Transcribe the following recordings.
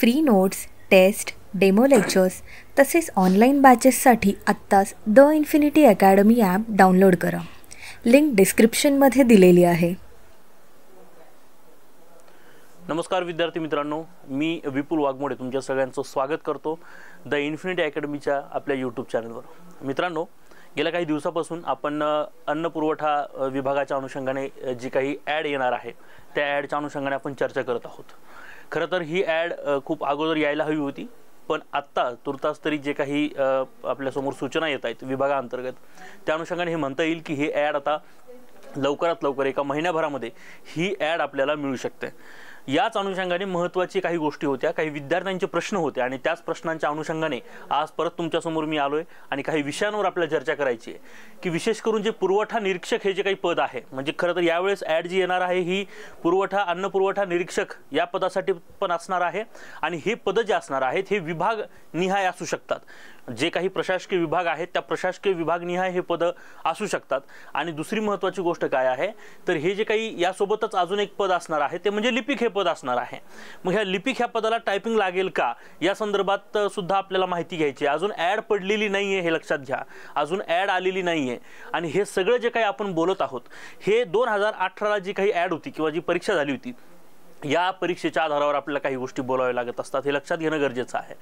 Free notes, test, demo lectures तसेच online बॅचेससाठी आत्ताच the infinity academy app download करा. लिंक डिस्क्रिप्शनमध्ये दिलेली आहे. नमस्कार विद्यार्थी मित्रांनो, मी विपुल वाघमोडे तुमच्या सगळ्यांचं स्वागत करतो द इन्फिनिटी अकॅडमीच्या आपल्या यूट्यूब चॅनलवर. मित्रांनो, गेल्या काही दिवसापासून आपण अन्न पुरवठा विभागाच्या अनुषंगाने जी काही ॲड येणार आहे त्या ॲडच्या अनुषंगाने आपण चर्चा करत आहोत. खरं तर ही ॲड खूप अगोदर यायला हवी होती, पण आत्ता तुर्तास तरी जे काही आपल्यासमोर सूचना येत आहेत विभागाअंतर्गत त्या अनुषंगाने हे म्हणता येईल की ही ॲड आता लवकरात लवकर एका महिन्याभरामध्ये ही ॲड आपल्याला मिळू शकते. याच अनुषंगाने महत्त्वाची काही गोष्टी होत्या, काही विद्यार्थ्यांचे प्रश्न होते आणि त्याच प्रश्नांच्या अनुषंगाने आज परत तुमच्यासमोर मी आलोय आणि काही विषयांवर आपल्याला चर्चा करायची आहे की विशेष करून जे पुरवठा निरीक्षक हे जे काही पद आहे, म्हणजे खरं तर यावेळेस ॲड जी येणार आहे ही अन्न पुरवठा निरीक्षक या पदासाठी पण असणार आहे आणि हे पद जे असणार आहेत हे विभाग निहाय असू शकतात. जे काही प्रशासकीय विभाग आहेत त्या प्रशासकीय विभाग निहाय हे पद असू शकतात. आणि दुसरी महत्त्वाची गोष्ट काय आहे तर हे जे काही यासोबतच अजून एक पद असणार आहे ते म्हणजे लिपिक हे पद असणार आहे. मग ह्या लिपिक ह्या पदाला टायपिंग लागेल का या संदर्भात सुद्धा आपल्याला माहिती घ्यायची आहे. अजून ॲड पडलेली नाहीये हे लक्षात घ्या, अजून ॲड आलेली नाहीये. आणि हे सगळं जे काही आपण बोलत आहोत हे 2018ला जी काही ॲड होती किंवा जी परीक्षा झाली होती या परीक्षेच्या आधारावर आपल्याला काही गोष्टी बोलाव्या लागत असतात, हे लक्षात घेणं गरजेचं आहे.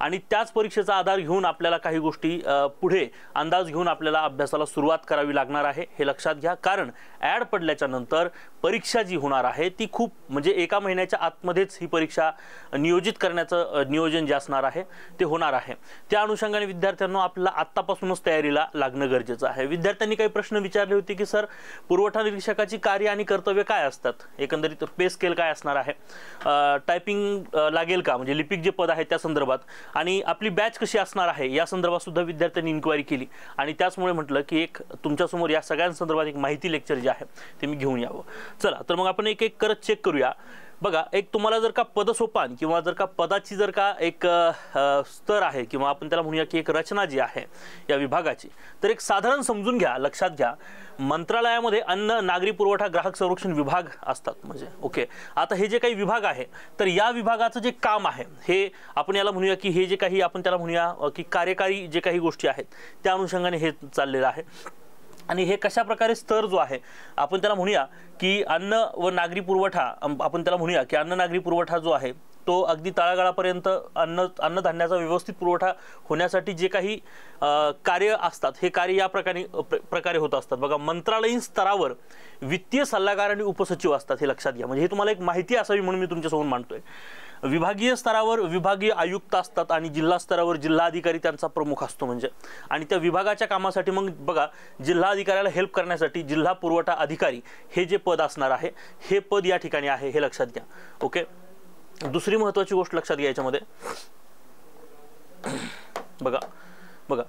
आणि त्याच परीक्षेचा आधार घेऊन आपल्याला काही गोष्टी पुढे अंदाज घेऊन आपल्याला अभ्यासाला सुरुवात करावी लागणार आहे, हे लक्षात घ्या. कारण ॲड पडल्याच्या नंतर परीक्षा जी होणार आहे ती खूप म्हणजे एका महिन्याच्या आतमध्येच ही परीक्षा नियोजित करण्याचं नियोजन जे असणार आहे ते होणार आहे. त्या अनुषंगाने विद्यार्थ्यांना आपल्याला आत्तापासूनच तयारीला लागणं गरजेचं आहे. विद्यार्थ्यांनी काही प्रश्न विचारले होते की सर, पुरवठा निरीक्षकाची कार्य आणि कर्तव्य काय असतात, एकंदरीत पे स्केल काय असणार आहे, टायपिंग लागेल का, म्हणजे लिपिक जे पद आहे त्या संदर्भात, आणि आपली बॅच कशी असणार आहे या संदर्भात सुद्धा विद्यार्थ्यांनी इन्क्वायरी केली. आणि त्याचमुळे म्हटलं की एक तुमच्यासमोर या सगळ्यांसंदर्भात एक माहिती लेक्चर जे आहे ते मी घेऊन यावं. चला तर मग आपण एक एक करत चेक करूया. बघा, एक तुम्हाला जर का पदसोपान किंवा जर का पदाची जर का एक स्तर आहे किंवा आपण त्याला म्हणूया की एक रचना जी आहे या विभागाची, तर एक साधारण समजून घ्या, लक्षात घ्या. मंत्रालयामध्ये अन्न नागरी पुरवठा ग्राहक संरक्षण विभाग असतात. म्हणजे ओके, आता हे जे काही विभाग आहे तर या विभागाचं जे काम आहे हे आपण याला म्हणूया की हे जे काही आपण त्याला म्हणूया की कार्यकारी जे काही गोष्टी आहेत त्या अनुषंगाने हे चाललेलं आहे. आणि हे कशा प्रकारे स्तर जो आहे आपण त्याला म्हणूया की अन्न व नागरी पुरवठा, आपण त्याला म्हणूया की अन्न नागरी पुरवठा जो आहे तो अगदी तळागाळापर्यंत अन्नधान्याचा व्यवस्थित पुरवठा होण्यासाठी जे काही कार्य असतात हे कार्य या प्रकारे होत असतात. बघा, मंत्रालयीन स्तरावर वित्तीय सल्लागार आणि उपसचिव असतात, हे लक्षात घ्या. म्हणजे हे तुम्हाला एक माहिती असावी म्हणून मी तुमच्यासमोर मांडतोय. विभागीय स्तरावर विभागीय आयुक्त असतात आणि जिल्हा स्तरावर जिल्हाधिकारी त्यांचा प्रमुख असतो. म्हणजे आणि त्या विभागाच्या कामासाठी मग बघा, जिल्हाधिकाऱ्याला हेल्प करण्यासाठी जिल्हा पुरवठा अधिकारी हे जे पद असणार आहे हे पद या ठिकाणी आहे, हे लक्षात घ्या. ओके, दुसरी महत्त्वाची गोष्ट लक्षात घ्या याच्यामध्ये, बघा बघा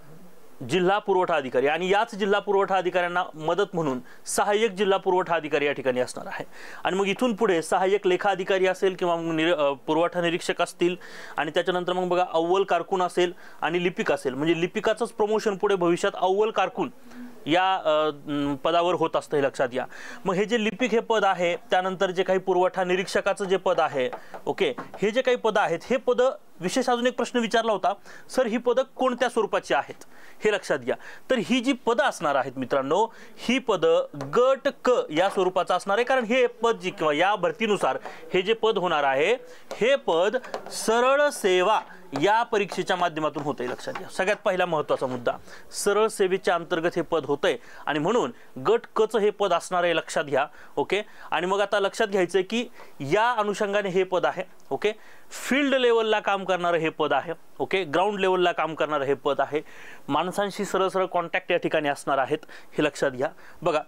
जिल्हा पुरवठा अधिकारी आणि याच जिल्हा पुरवठा अधिकाऱ्यांना मदत म्हणून सहाय्यक जिल्हा पुरवठा अधिकारी या ठिकाणी असणार आहे. आणि मग इथून पुढे सहाय्यक लेखा अधिकारी असेल किंवा पुरवठा निरीक्षक असतील आणि त्याच्यानंतर मग बघा अव्वल कारकून असेल आणि लिपिक असेल. म्हणजे लिपिकाचंच प्रमोशन पुढे भविष्यात अव्वल कारकून या पदावर होत असतं, हे लक्षात घ्या. मग हे जे लिपिक हे पद आहे, त्यानंतर जे काही पुरवठा निरीक्षकाचं जे पद आहे, ओके, हे जे काही पद आहेत हे पद विशेष अजून एक प्रश्न विचारला होता, सर ही पदं कोणत्या स्वरूपाची आहेत, हे लक्षात घ्या. तर ही जी पदं असणार आहेत मित्रांनो, ही पदं गट क या स्वरूपाचं असणार आहे. कारण हे पद जी किंवा या भरतीनुसार हे जे पद होणार आहे हे पद सरळ सेवा या परीक्षेच्या माध्यमातून होतंय, लक्षात घ्या. सगळ्यात पहिला महत्त्वाचा मुद्दा, सरळ सेवेच्या अंतर्गत हे पद होतंय आणि म्हणून गट क चं हे पद असणार आहे, लक्षात घ्या. ओके, आणि मग आता लक्षात घ्यायचं की या अनुषंगाने हे पद आहे. ओके, फील्ड लेवलला काम करणारं हे पद आहे. ओके, ग्राउंड लेवलला काम करणारं हे पद आहे. माणसांशी सरळ सरळ कॉन्टॅक्ट या ठिकाणी असणार आहेत, हे लक्षात घ्या. बघा,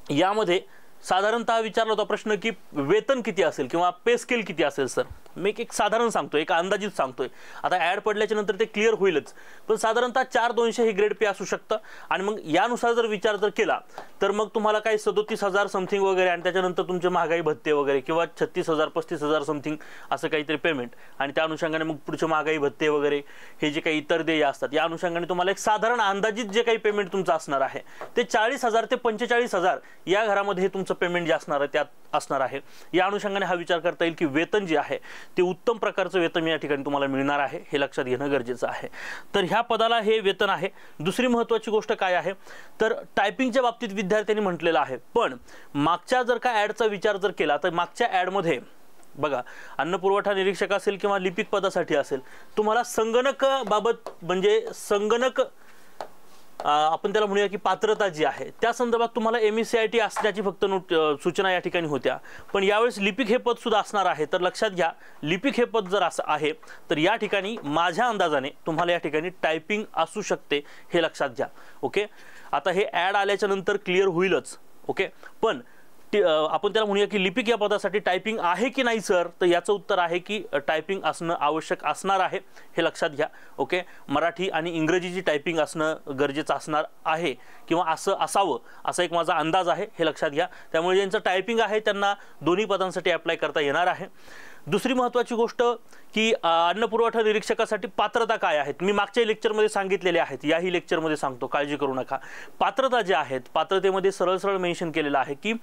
यामध्ये साधारणतः विचारला होता प्रश्न की वेतन किती असेल किंवा पे स्केल किती असेल. सर मी एक साधारण सांगतोय, एक अंदाजित सांगतोय. आता ॲड पडल्याच्या नंतर ते क्लिअर होईलच, पण साधारणतः 4200 हे ग्रेड पे असू शकतं. आणि मग यानुसार जर विचार जर केला तर मग तुम्हाला काही 37,000 समथिंग वगैरे आणि त्याच्यानंतर तुमचे महागाई भत्ते वगैरे किंवा 36,000 35,000 समथिंग असं काहीतरी पेमेंट आणि त्या अनुषंगाने मग पुढचे महागाई भत्ते वगैरे हे जे काही इतर देय असतात या अनुषंगाने तुम्हाला एक साधारण अंदाजित जे काही पेमेंट तुमचं असणार आहे ते 40,000 ते 45,000 या घरामध्ये हे तुमचं पेमेंट जे असणार आहे त्यात असणार आहे. या अनुषंगाने हा विचार करता येईल की वेतन जे आहे ते उत्तम प्रकारचं वेतन या ठिकाणी तुम्हाला मिळणार आहे, हे लक्षात घेणं गरजेचं आहे. तर ह्या पदाला हे वेतन आहे. दुसरी महत्त्वाची गोष्ट काय आहे तर टायपिंगच्या बाबतीत विद्यार्थ्यांनी म्हटलेलं आहे, पण मागच्या जर का ॲडचा विचार जर केला तर मागच्या ॲडमध्ये बघा, अन्न पुरवठा निरीक्षक असेल किंवा लिपिक पदासाठी असेल, तुम्हाला संगणक बाबत म्हणजे संगणक आपण त्याला म्हणूया की पात्रता जी आहे त्या संदर्भात तुम्हाला MSCIT असण्याची फक्त सूचना या ठिकाणी होत्या. पण यावेळेस लिपिक हे पद सुद्धा असणार आहे. तर लक्षात घ्या, लिपिक हे पद जर असं आहे तर या ठिकाणी माझ्या अंदाजाने तुम्हाला या ठिकाणी टायपिंग असू शकते, हे लक्षात घ्या. ओके, आता हे ॲड आल्याच्या नंतर क्लिअर होईलच. ओके, पण आपण त्याला म्हणूया की लिपिक या पदासाठी टायपिंग आहे की नाही सर, तर याचं उत्तर आहे की टायपिंग असणं आवश्यक असणार आहे, हे लक्षात घ्या. ओके, मराठी आणि इंग्रजीची टायपिंग असणं गरजेचं असणार आहे किंवा असं असावं असा एक माझा अंदाज आहे, हे लक्षात घ्या. त्यामुळे ज्यांचं टायपिंग आहे त्यांना दोन्ही पदांसाठी अप्लाय करता येणार आहे. दुसरी महत्त्वाची गोष्ट की अन्न पुरवठा निरीक्षकासाठी पात्रता काय आहेत, मी मागच्या लेक्चरमध्ये सांगितलेले आहेत, याही लेक्चरमध्ये सांगतो, काळजी करू नका. पात्रता ज्या आहेत, पात्रतेमध्ये सरळ सरळ मेन्शन केलेलं आहे की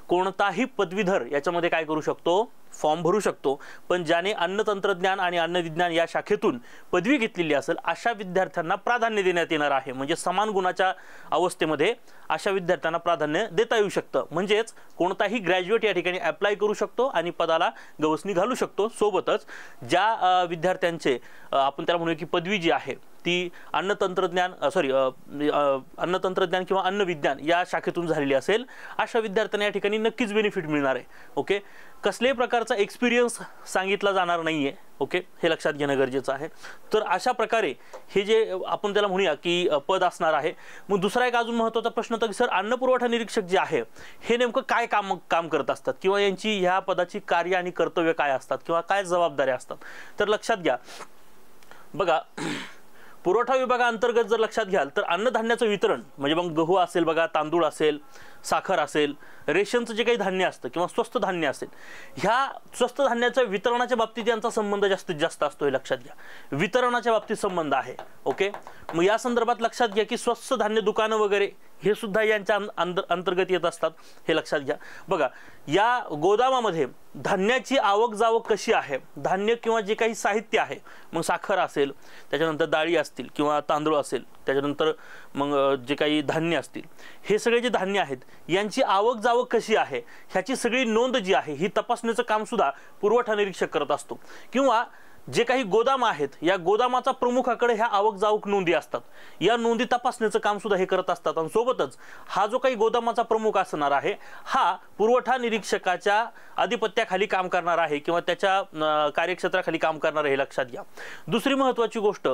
कोणताही पदवीधर याच्यामध्ये काय करू शकतो, फॉर्म भरू शकतो. पण ज्याने अन्न तंत्रज्ञान आणि अन्न विज्ञान या शाखेतून पदवी घेतलेली असेल अशा विद्यार्थ्यांना प्राधान्य देण्यात येणार आहे. म्हणजे समान गुणाच्या अवस्थेमध्ये अशा विद्यार्थ्यांना प्राधान्य देता येऊ शकतं. म्हणजेच कोणताही ग्रॅज्युएट या ठिकाणी अप्लाय करू शकतो आणि पदाला गवसणी घालू शकतो. सोबतच ज्या विद्यार्थ्यांचे आपण त्याला म्हणूया की पदवी जी आहे ती अन्न तंत्रज्ञान किंवा अन्न विज्ञान या शाखेतून झालेली असेल अशा विद्यार्थ्यांना या ठिकाणी नक्कीच बेनिफिट मिळणार आहे. ओके, कसल्याही प्रकारचा एक्सपिरियन्स सांगितला जाणार नाही आहे. ओके, हे लक्षात घेणं गरजेचं आहे. तर अशा प्रकारे हे जे आपण त्याला म्हणूया की पद असणार आहे. मग दुसरा एक अजून महत्त्वाचा प्रश्न होता की सर अन्न पुरवठा निरीक्षक जे आहे हे नेमकं काय काम करत असतात किंवा यांची ह्या पदाची कार्य आणि कर्तव्य काय असतात किंवा काय जबाबदाऱ्या असतात. तर लक्षात घ्या, बघा, पुरवठा विभागाअंतर्गत जर लक्षात घ्याल तर अन्नधान्याचं वितरण म्हणजे मग गहू असेल, बघा, तांदूळ असेल, साखर असेल, रेशनचं जे काही धान्य असतं किंवा स्वस्त धान्य असेल, ह्या स्वस्त धान्याच्या वितरणाच्या बाबतीत यांचा संबंध जास्तीत जास्त असतो, हे लक्षात घ्या. वितरणाच्या बाबतीत संबंध आहे. ओके, मग या संदर्भात लक्षात घ्या की स्वस्त धान्य दुकानं वगैरे हे सुद्धा यांच्या अंतर्गत येत असतात, हे लक्षात घ्या. बघा, या गोदामामध्ये धान्याची आवक जावक कशी आहे, धान्य किंवा जे काही साहित्य आहे, मग साखर असेल, त्याच्यानंतर डाळी असतील किंवा तांदूळ असेल, त्याच्यानंतर मग जे काही धान्य असतील, हे सगळे जे धान्य आहेत यांची आवक जावक कशी आहे ह्याची सगळी नोंद जी आहे ही तपासण्याचं काम सुद्धा पुरवठा निरीक्षक करत असतो. किंवा जे काही गोदाम आहेत या गोदामाचा प्रमुखाकडे ह्या आवक जावक नोंदी असतात, या नोंदी तपासण्याचं काम सुद्धा हे करत असतात. आणि सोबतच हा जो काही गोदामाचा प्रमुख असणार आहे हा पुरवठा निरीक्षकाच्या आधिपत्याखाली काम करणार आहे किंवा त्याच्या कार्यक्षेत्राखाली काम करणार आहे, हे लक्षात घ्या. दुसरी महत्त्वाची गोष्ट,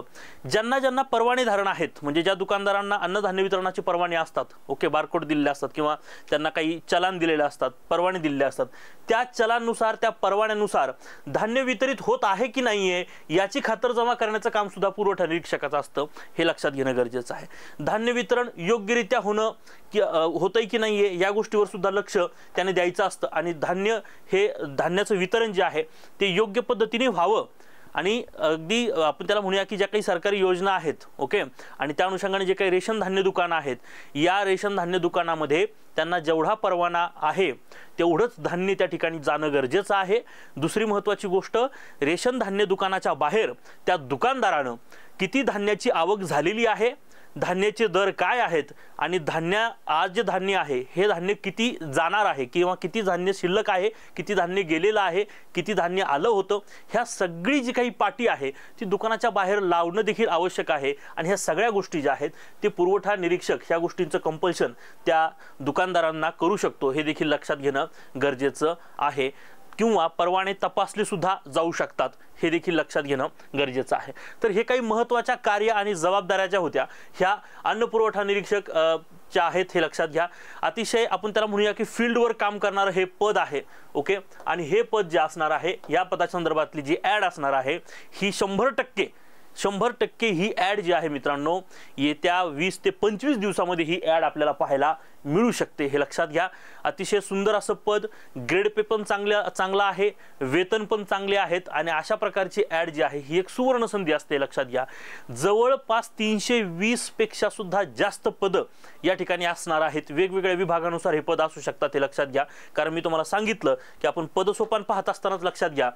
ज्यांना परवाने धारण आहेत म्हणजे ज्या दुकानदारांना अन्नधान्य वितरणाचे परवाने असतात, ओके, बारकोड दिलेले असतात किंवा त्यांना काही चलान दिलेले असतात, परवाने दिलेले असतात, त्या चलानुसार त्या परवान्यानुसार धान्य वितरित होत आहे की नाही याची खातरजमा करण्याचं काम सुद्धा पुरवठा निरीक्षकाचं असतं, हे लक्षात घेणं गरजेचं आहे. धान्य वितरण योग्यरित्या होतंय की नाहीये या गोष्टीवर सुद्धा लक्ष त्याने द्यायचं असतं आणि धान्याचं वितरण जे आहे ते योग्य पद्धतीने व्हावं. आणि अगदी आपण त्याला म्हणूया की ज्या काही सरकारी योजना आहेत, ओके, आणि त्या अनुषंगाने जे काही रेशन धान्य दुकानं आहेत या रेशन धान्य दुकानामध्ये त्यांना जेवढा परवाना आहे तेवढंच धान्य त्या ठिकाणी जाणं गरजेचं आहे. दुसरी महत्त्वाची गोष्ट, रेशन धान्य दुकानाच्या बाहेर त्या दुकानदारानं किती धान्याची आवक झालेली आहे, धान्याचे दर काय आहेत आणि आज जे धान्य आहे हे धान्य किती जाणार आहे किंवा किती धान्य शिल्लक आहे, किती धान्य गेलेलं आहे, किती धान्य आलं होतं, ह्या सगळी जी काही पाटी आहे ती दुकानाच्या बाहेर लावणं देखील आवश्यक आहे. आणि ह्या सगळ्या गोष्टी ज्या आहेत ते पुरवठा निरीक्षक ह्या गोष्टींचं कंपल्शन त्या दुकानदारांना करू शकतो, हे देखील लक्षात घेणं गरजेचं आहे. किंवा परवाने तपासले सुद्धा जाऊ शकतात, हे देखील लक्षात घेणं गरजेचं आहे. तर हे काही महत्त्वाच्या कार्य आणि जबाबदाऱ्या ज्या होत्या ह्या अन्न पुरवठा निरीक्षक च्या आहेत, हे लक्षात घ्या. अतिशय आपण त्याला म्हणूया की फील्डवर काम करणारं हे पद आहे, ओके. आणि हे पद जे असणार आहे या पदासंदर्भातली जी ॲड असणार आहे ही 100% ही ॲड जी आहे मित्रांनो येत्या 20 ते 25 दिवसामध्ये ही ॲड आपल्याला पाहायला मिळू शकते, हे लक्षात घ्या. अतिशय सुंदर असं पद, ग्रेड पे पण चांगला आहे, वेतन पण चांगले आहेत आणि अशा प्रकारची ॲड जी आहे ही एक सुवर्ण संधी असते, लक्षात घ्या. जवळपास 320 पेक्षा सुद्धा जास्त पदं या ठिकाणी असणार आहेत. वेगवेगळ्या विभागानुसार हे पद असू शकतात, हे लक्षात घ्या. कारण मी तुम्हाला सांगितलं की आपण पदसोपान पाहत असतानाच लक्षात घ्या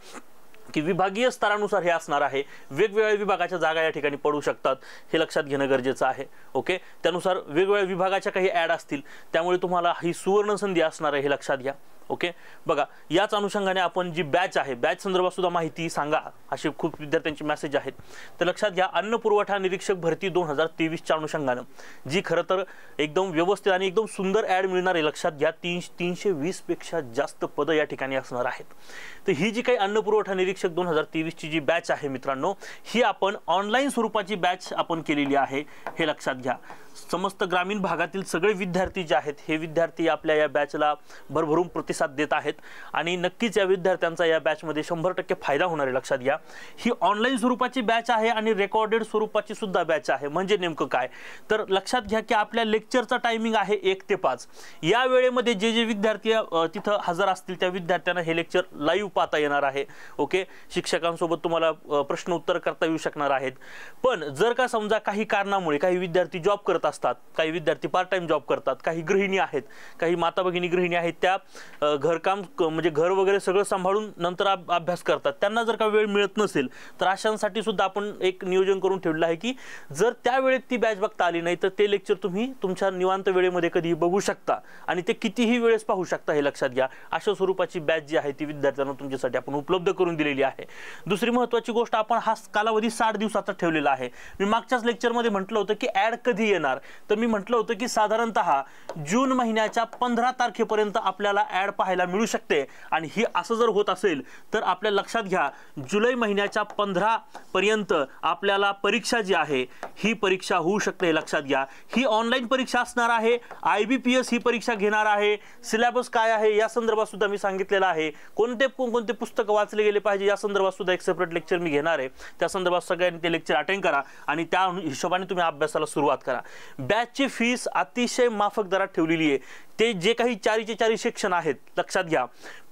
की विभागीय स्तरानुसार हे असणार आहे, वेगवेगळ्या विभागाच्या जागा या ठिकाणी पडू शकतात, हे लक्षात घेणं गरजेचं आहे. ओके, त्यानुसार वेगवेगळ्या विभागाच्या काही ॲड असतील, त्यामुळे तुम्हाला ही सुवर्ण संधी असणार आहे, हे लक्षात घ्या. ओके, बघा याच अनुषंगाने आपण जी बॅच आहे, बॅच संदर्भात सुद्धा माहिती सांगा असे खूप विद्यार्थ्यांचे मेसेज आहेत. तर लक्षात घ्या, अन्न पुरवठा निरीक्षक भरती 2023च्या अनुषंगानं जी खरं तर एकदम व्यवस्थित आणि एकदम सुंदर ॲड मिळणार आहे. लक्षात घ्या, 320 पेक्षा जास्त पदं या ठिकाणी असणार आहेत. तर ही जी काही अन्न पुरवठा निरीक्षक 2023ची जी बॅच आहे मित्रांनो, ही आपण ऑनलाईन स्वरूपाची बॅच आपण केलेली आहे, हे लक्षात घ्या. समस्त ग्रामीण भागातील सगळे विद्यार्थी जे आहेत, हे विद्यार्थी आपल्या या बॅचला भरभरून प्रतिसाद देत आहेत आणि नक्कीच या विद्यार्थ्यांचा या बॅचमध्ये 100% फायदा होणार आहे. लक्षात घ्या, ही ऑनलाईन स्वरूपाची बॅच आहे आणि रेकॉर्डेड स्वरूपाची सुद्धा बॅच आहे. म्हणजे नेमकं काय, तर लक्षात घ्या की आपल्या लेक्चरचा टायमिंग आहे 1 ते 5. या वेळेमध्ये जे विद्यार्थी तिथं हजर असतील त्या विद्यार्थ्यांना हे लेक्चर लाईव्ह पाहता येणार आहे. ओके, शिक्षकांसोबत तुम्हाला प्रश्न उत्तर करता येऊ शकणार आहेत. पण जर का समजा काही कारणामुळे काही विद्यार्थी जॉब करत असतात, काही विद्यार्थी पार्ट टाइम जॉब करतात, काही गृहिणी आहेत, काही माता भगिनी गृहिणी आहेत, त्या घरकाम म्हणजे घर वगैरे सगळं सांभाळून नंतर अभ्यास करतात, त्यांना जर का वेळ मिळत नसेल तर अशांसाठी सुद्धा आपण एक नियोजन करून ठेवलं आहे की जर त्या वेळेत ती बॅच बघता आली नाही तर ते लेक्चर तुम्ही तुमच्या निवांत वेळेमध्ये कधीही बघू शकता आणि ते कितीही वेळेस पाहू शकता, हे लक्षात घ्या. अशा स्वरूपाची बॅच जी आहे ती विद्यार्थ्यांना तुमच्यासाठी आपण उपलब्ध करून दिलेली आहे. दुसरी महत्त्वाची गोष्ट, आपण हा कालावधी 60 दिवसाचा ठेवलेला आहे. मी मागच्याच लेक्चरमध्ये म्हटलं होतं की ॲड कधी येणार, तर मी म्हटलं होतं की साधारणतः जून महिन्याच्या 15 तारखेपर्यंत आपल्याला ॲड पाहायला मिळू शकते. आणि ही असं जर होत असेल तर आपल्या लक्षात घ्या, जुलै महिन्याच्या 15 पर्यंत आपल्याला परीक्षा जी आहे ही परीक्षा होऊ शकते. लक्षात घ्या, ही ऑनलाईन परीक्षा असणार आहे. IBPS ही परीक्षा घेणार आहे. सिलेबस काय आहे या संदर्भात सुद्धा मी सांगितलेलं आहे. कोणते पुस्तकं वाचले गेले पाहिजे या संदर्भात सुद्धा एक सेपरेट लेक्चर मी घेणार आहे. त्या संदर्भात सगळ्यांनी ते लेक्चर अटेंड करा आणि त्या हिशोबाने तुम्ही अभ्यासाला सुरुवात करा. बॅचची फीस अतिशय माफक दरात ठेवलेली आहे. ते जे काही 4 सेक्शन आहेत, लक्षात घ्या,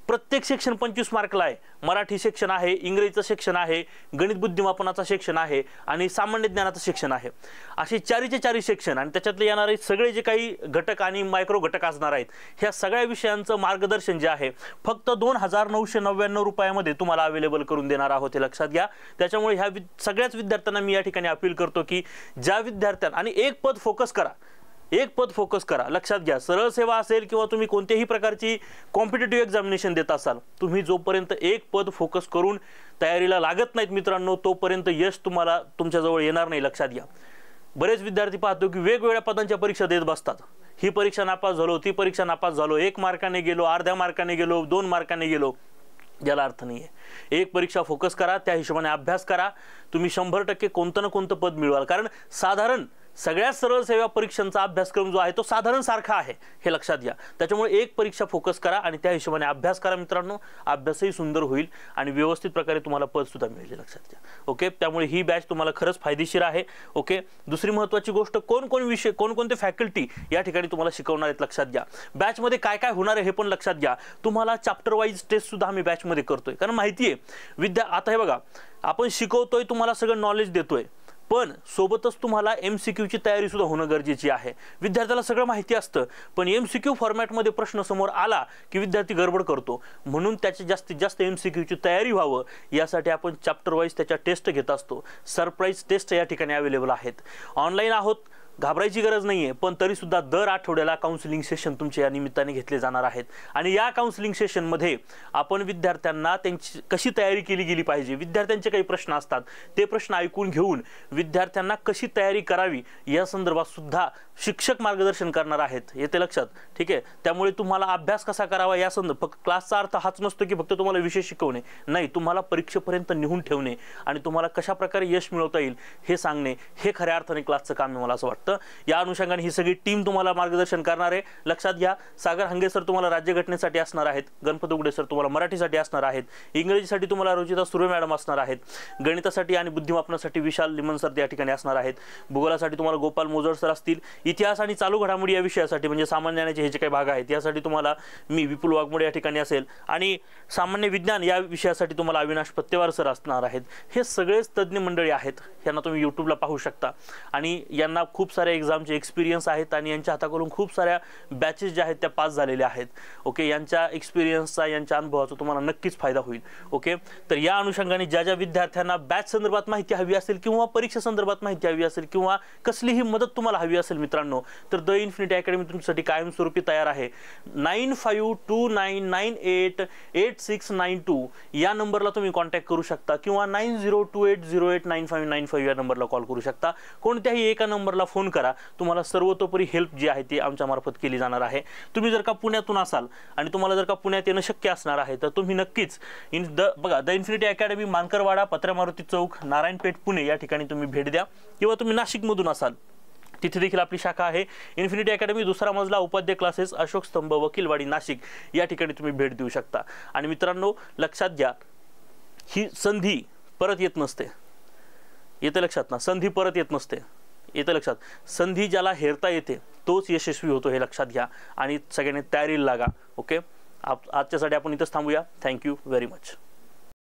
प्रत्येक सेक्शन 25 मार्कला आहे. मराठी सेक्शन आहे, इंग्रजीचं सेक्शन आहे, गणित बुद्धिमापनाचा सेक्शन आहे आणि सामान्य ज्ञानाचं सेक्शन आहे. असे 4 सेक्शन आणि त्याच्यातले येणारे सगळे जे काही घटक आणि मायक्रो घटक असणार आहेत, ह्या सगळ्या विषयांचं मार्गदर्शन जे आहे फक्त 2,999 रुपयामध्ये तुम्हाला अवेलेबल करून देणार आहोत, हे लक्षात घ्या. त्याच्यामुळे ह्या सगळ्याच विद्यार्थ्यांना मी या ठिकाणी अपील करतो की ज्या विद्यार्थ्यांना, आणि एक पद फोकस करा. लक्षात घ्या, सरळ सेवा असेल किंवा तुम्ही कोणत्याही प्रकारची कॉम्पिटिटिव्ह एक्झामिनेशन देत असाल, तुम्ही जोपर्यंत एक पद फोकस करून तयारीला लागत नाहीत मित्रांनो, तोपर्यंत यश तुम्हाला तुमच्याजवळ येणार नाही. लक्षात घ्या, बरेच विद्यार्थी पाहतो की वेगवेगळ्या पदांच्या परीक्षा देत बसतात. ही परीक्षा नापास झालो, ती परीक्षा नापास झालो, 1 मार्काने गेलो, अर्ध्या मार्काने गेलो, 2 मार्काने गेलो, याला अर्थ नाही आहे. एक परीक्षा फोकस करा, त्या हिशोबाने अभ्यास करा, तुम्ही 100% कोणतं ना कोणतं पद मिळवाल. कारण साधारण सगळ्या सरळ सेवा परीक्षांचा अभ्यासक्रम जो आहे तो साधारण सारखा आहे, हे लक्षात घ्या. त्याच्यामुळे एक परीक्षा फोकस करा आणि त्या हिशोबाने अभ्यास करा मित्रांनो. अभ्यासही सुंदर होईल आणि व्यवस्थित प्रकारे तुम्हाला पद सुद्धा मिळेल, लक्षात घ्या. ओके, त्यामुळे ही बॅच तुम्हाला खरंच फायदेशीर आहे. ओके, दुसरी महत्त्वाची गोष्ट, कोणकोणते फॅकल्टी या ठिकाणी तुम्हाला शिकवणार आहेत, लक्षात घ्या. बॅचमध्ये काय काय होणार आहे हे पण लक्षात घ्या. तुम्हाला चॅप्टर वाईज टेस्ट सुद्धा आम्ही बॅचमध्ये करतोय. कारण माहिती आहे आता हे बघा, आपण शिकवतोय, तुम्हाला सगळं नॉलेज देतोय, पण सोबतच तुम्हाला MCQची तयारी सुद्धा होणं गरजेची आहे. विद्यार्थ्याला सगळं माहिती असतं, पण MCQ फॉर्मॅटमध्ये प्रश्न समोर आला की विद्यार्थी गडबड करतो. म्हणून त्याची जास्तीत जास्त MCQची तयारी व्हावं यासाठी आपण चॅप्टर वाईज त्याच्या टेस्ट घेत असतो. सरप्राईज टेस्ट या ठिकाणी अवेलेबल आहेत. ऑनलाईन आहोत, घाबरायची गरज नाही आहे, पण तरीसुद्धा दर आठवड्याला काउन्सिलिंग सेशन तुमच्या या निमित्ताने घेतले जाणार आहेत. आणि या काउन्सिलिंग सेशनमध्ये आपण विद्यार्थ्यांना त्यांची कशी तयारी केली गेली पाहिजे, विद्यार्थ्यांचे काही प्रश्न असतात ते प्रश्न ऐकून घेऊन विद्यार्थ्यांना कशी तयारी करावी या संदर्भात सुद्धा शिक्षक मार्गदर्शन करणार आहेत, येते लक्षात. ठीक आहे, त्यामुळे तुम्हाला अभ्यास कसा करावा या फक्त क्लासचा अर्थ हाच नसतो की फक्त तुम्हाला विषय शिकवणे, नाही, तुम्हाला परीक्षेपर्यंत नेऊन ठेवणे आणि तुम्हाला कशा प्रकारे यश मिळवता येईल हे सांगणे, हे खऱ्या अर्थाने क्लासचं काम आहे मला असं वाटतं. या अनुषंगाने ही सगळी टीम तुम्हाला मार्गदर्शन करणार आहे. लक्षात घ्या, सागर हंगे सर तुम्हाला राज्यघटनेसाठी असणार आहेत, गणपत उगडे सर तुम्हाला मराठीसाठी असणार आहेत, इंग्रजीसाठी तुम्हाला रोजिता सुर्वे मॅडम असणार आहेत, गणितासाठी आणि बुद्धिमापनासाठी विशाल लिमन सर या ठिकाणी असणार आहेत, भूगोलासाठी तुम्हाला गोपाल मोजड सर असतील, इतिहास आणि चालू घडामोडी या विषयासाठी म्हणजे सामान्य ज्ञानाचे हे जे काही भाग आहेत यासाठी तुम्हाला मी विपुल वाघमोडे या ठिकाणी असेल आणि सामान्य विज्ञान या विषयासाठी तुम्हाला अविनाश पत्तेवार सर असणार आहेत. हे सगळेच तज्ज्ञ मंडळी आहेत, यांना तुम्ही यूट्यूबला पाहू शकता आणि यांना खूप साऱ्या एक्झामचे एक्सपिरियन्स आहेत आणि यांच्या हाताकडून खूप साऱ्या बॅचेस ज्या आहेत त्या पास झालेल्या आहेत. ओके, यांच्या एक्सपिरियन्सचा, यांच्या अनुभवाचा तुम्हाला नक्कीच फायदा होईल. ओके, तर या अनुषंगाने ज्या ज्या विद्यार्थ्यांना बॅच संदर्भात माहिती हवी असेल किंवा परीक्षा संदर्भात माहिती हवी असेल किंवा कसलीही मदत तुम्हाला हवी असेल मित्रांनो, तर द इन्फिनिटी अकॅडमी तुमच्यासाठी कायमस्वरूपी तयार आहे. 9529988692 या नंबरला तुम्ही कॉन्टॅक्ट करू शकता किंवा 9028089595 या नंबरला कॉल करू शकता. कोणत्याही एका नंबरला फोन करा, तुम्हाला सर्वतोपरी हेल्प जी आहे ती आमच्या मार्फत केली जाणार आहे. तुम्ही जर का पुण्यातून असाल आणि तुम्हाला जर का पुण्यात येणं शक्य असणार आहे तर तुम्ही नक्कीच the infinity academy, Mankarwada, Patrya Maruti Chowk, Narayanpeth, Pune या ठिकाणी तुम्ही भेट द्या. किंवा तुम्ही नाशिकमधून असाल तिथे देखील आपली शाखा आहे इन्फिनिटी अकॅडमी, दुसरा मजला, उपाध्याय क्लासेस, अशोक स्तंभ, वकीलवाडी, नाशिक या ठिकाणी तुम्ही भेट देऊ शकता. आणि मित्रांनो लक्षात घ्या, ही संधी परत येत नसते. येते लक्षात ना, संधी परत येत नसते. येते लक्षात, संधी ज्याला हेरता येते तोच यशस्वी होतो, हे लक्षात घ्या. आणि सगळ्यांनी तयारीला लागा. ओके, आजच्यासाठी आपण इथंच थांबूया. Thank you very much.